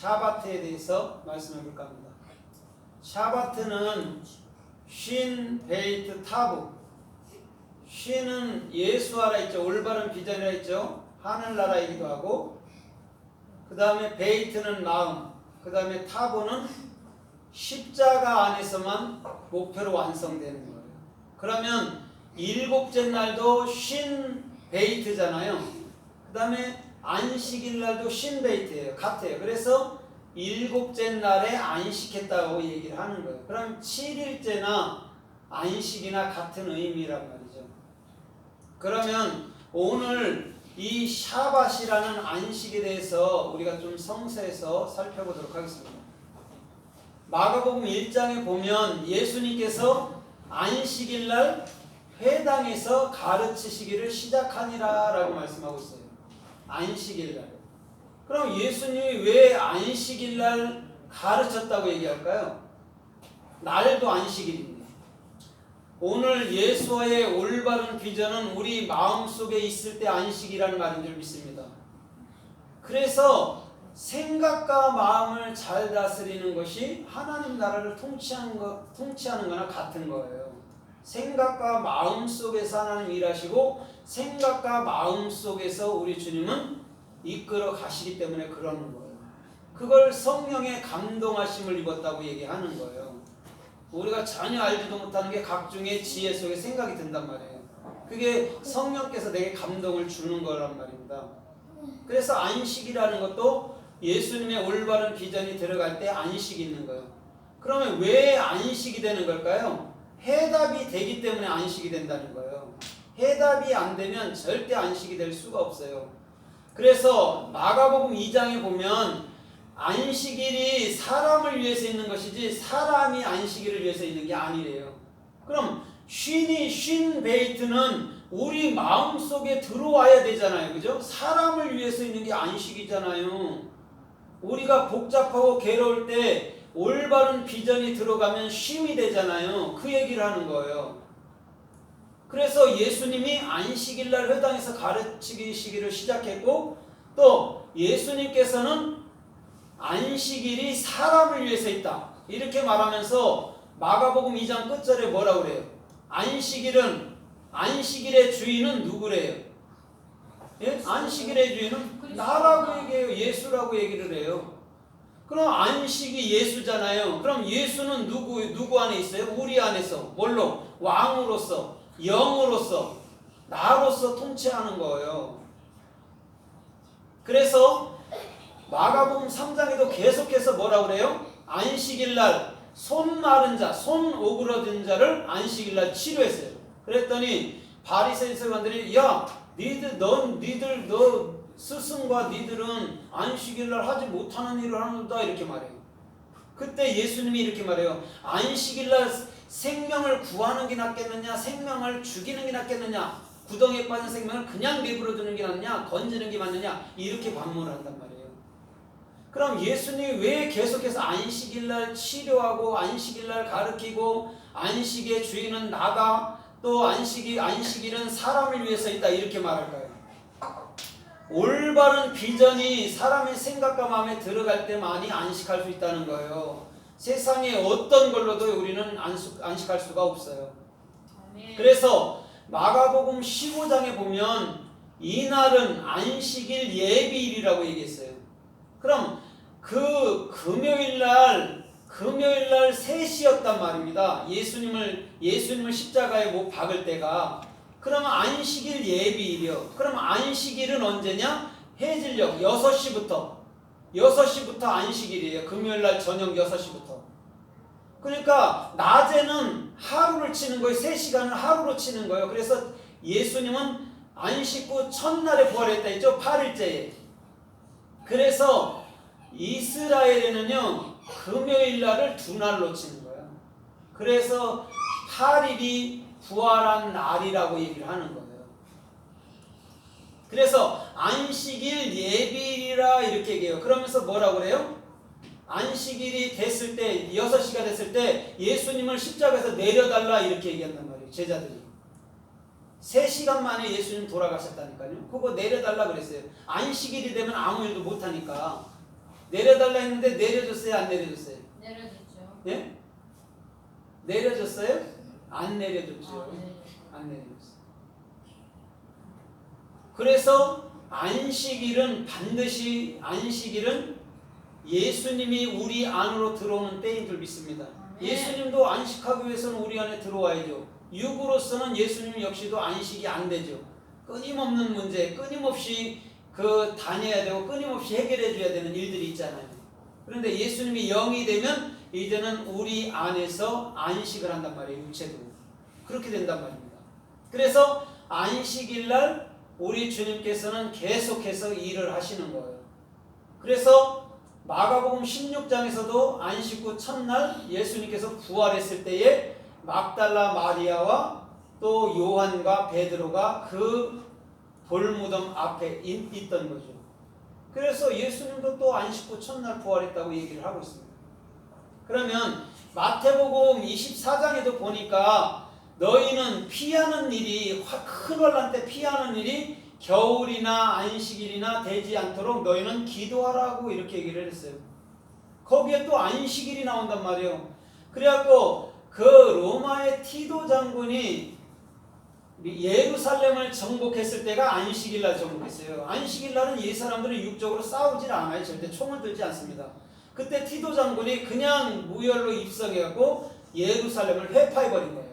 샤바트에 대해서 말씀해 볼까 합니다. 샤바트는 쉰, 베이트, 타브. 쉰은 예수하라 했죠. 올바른 비전이라 했죠. 하늘나라이기도 하고, 그 다음에 베이트는 마음, 그 다음에 타브는 십자가 안에서만 목표로 완성되는 거예요. 그러면 일곱째 날도 쉰 베이트잖아요. 그 다음에 안식일 날도 쉰 베이트예요. 같아요. 그래서 일곱째 날에 안식했다고 얘기를 하는 거예요. 그럼 7일째나 안식이나 같은 의미란 말이죠. 그러면 오늘 이 샤밧이라는 안식에 대해서 우리가 좀 성서에서 살펴보도록 하겠습니다. 마가복음 1장에 보면 예수님께서 안식일 날 회당에서 가르치시기를 시작하니라 라고 말씀하고 있어요. 안식일 날. 그럼 예수님이 왜 안식일 날 가르쳤다고 얘기할까요? 날도 안식일입니다. 오늘 예수와의 올바른 비전은 우리 마음속에 있을 때 안식이라는 말인 줄 믿습니다. 그래서 생각과 마음을 잘 다스리는 것이 하나님 나라를 통치하는 거나 같은 거예요. 생각과 마음 속에서 하나님 일하시고 생각과 마음 속에서 우리 주님은 이끌어 가시기 때문에 그러는 거예요. 그걸 성령의 감동하심을 입었다고 얘기하는 거예요. 우리가 전혀 알지도 못하는 게 각종의 지혜 속에 생각이 든단 말이에요. 그게 성령께서 내게 감동을 주는 거란 말입니다. 그래서 안식이라는 것도 예수님의 올바른 비전이 들어갈 때 안식이 있는 거예요. 그러면 왜 안식이 되는 걸까요? 해답이 되기 때문에 안식이 된다는 거예요. 해답이 안 되면 절대 안식이 될 수가 없어요. 그래서 마가복음 2장에 보면 안식일이 사람을 위해서 있는 것이지 사람이 안식일을 위해서 있는 게 아니래요. 그럼 쉰 베이트는 우리 마음속에 들어와야 되잖아요. 그죠? 사람을 위해서 있는 게 안식이잖아요. 우리가 복잡하고 괴로울 때 올바른 비전이 들어가면 쉼이 되잖아요. 그 얘기를 하는 거예요. 그래서 예수님이 안식일날 회당에서 가르치시기를 시작했고, 또 예수님께서는 안식일이 사람을 위해서 있다 이렇게 말하면서 마가복음 2장 끝절에 뭐라고 그래요? 안식일의 주인은 누구래요? 예? 안식일의 주인은 나라고 얘기해요. 예수라고 얘기를 해요. 그럼 안식이 예수잖아요. 그럼 예수는 누구 안에 있어요? 우리 안에서. 뭘로? 왕으로서, 영으로서, 나로서 통치하는 거예요. 그래서 마가복음 3장에도 계속해서 뭐라고 그래요? 안식일날 손 마른 자, 손 오그러든 자를 안식일날 치료했어요. 그랬더니 바리새인 서기관들이 야, 너 스승과 니들은 안식일날 하지 못하는 일을 하는다 이렇게 말해요. 그때 예수님이 이렇게 말해요. 안식일날 생명을 구하는 게 낫겠느냐, 생명을 죽이는 게 낫겠느냐, 구덩이에 빠진 생명을 그냥 내버려 두는 게 낫냐, 건지는 게 맞느냐, 이렇게 반문을 한단 말이에요. 그럼 예수님이 왜 계속해서 안식일날 치료하고 안식일날 가르치고 안식의 주인은 나다, 또 안식일은 사람을 위해서 있다 이렇게 말할까요? 올바른 비전이 사람의 생각과 마음에 들어갈 때만이 안식할 수 있다는 거예요. 세상에 어떤 걸로도 우리는 안식할 수가 없어요. 그래서 마가복음 15장에 보면 이날은 안식일 예비일이라고 얘기했어요. 그럼 그 금요일날 3시였단 말입니다. 예수님을 십자가에 못 박을 때가. 그러면 안식일 예비일이요. 그럼 안식일은 언제냐? 해질녘 6시부터 안식일이에요. 금요일날 저녁 6시부터. 그러니까 낮에는 하루를 치는 거예요. 3시간을 하루로 치는 거예요. 그래서 예수님은 안식 후 첫날에 부활했다 했죠. 8일째에. 그래서 이스라엘에는요 금요일날을 2날로 치는 거예요. 그래서 8일이 부활한 날이라고 얘기를 하는 거예요. 그래서 안식일 예비일이라 이렇게 얘기해요. 그러면서 뭐라고 그래요? 안식일이 됐을 때 6시가 됐을 때 예수님을 십자가에서 내려달라 이렇게 얘기한단 말이에요. 제자들이 3시간 만에 예수님 돌아가셨다니까요. 그거 내려달라 그랬어요. 안식일이 되면 아무 일도 못하니까. 내려달라 했는데 내려줬어요? 안 내려줬어요? 내려줬죠. 예? 내려줬어요? 안 내려줬죠. 아, 네. 안 내려줬어요. 그래서 안식일은 반드시 안식일은 예수님이 우리 안으로 들어오는 때인 줄 믿습니다. 네. 예수님도 안식하기 위해서는 우리 안에 들어와야죠. 육으로서는 예수님 역시도 안식이 안 되죠. 끊임없는 문제, 끊임없이 다녀야 되고 끊임없이 해결해 줘야 되는 일들이 있잖아요. 그런데 예수님이 영이 되면 이제는 우리 안에서 안식을 한단 말이에요. 육체도. 그렇게 된단 말입니다. 그래서 안식일 날 우리 주님께서는 계속해서 일을 하시는 거예요. 그래서 마가복음 16장에서도 안식 후 첫날 예수님께서 부활했을 때에 막달라 마리아와 또 요한과 베드로가 그 돌무덤 앞에 있던 거죠. 그래서 예수님도 또 안식 후 첫날 부활했다고 얘기를 하고 있습니다. 그러면 마태복음 24장에도 보니까 너희는 피하는 일이 큰 환난 때 피하는 일이 겨울이나 안식일이나 되지 않도록 너희는 기도하라고 이렇게 얘기를 했어요. 거기에 또 안식일이 나온단 말이에요. 그래갖고 그 로마의 티도 장군이 예루살렘을 정복했을 때가 안식일날 정복했어요. 안식일날은 이 사람들은 육적으로 싸우질 않아요. 절대 총을 들지 않습니다. 그때 티도 장군이 그냥 무혈로 입성해갖고 예루살렘을 회파해버린 거예요.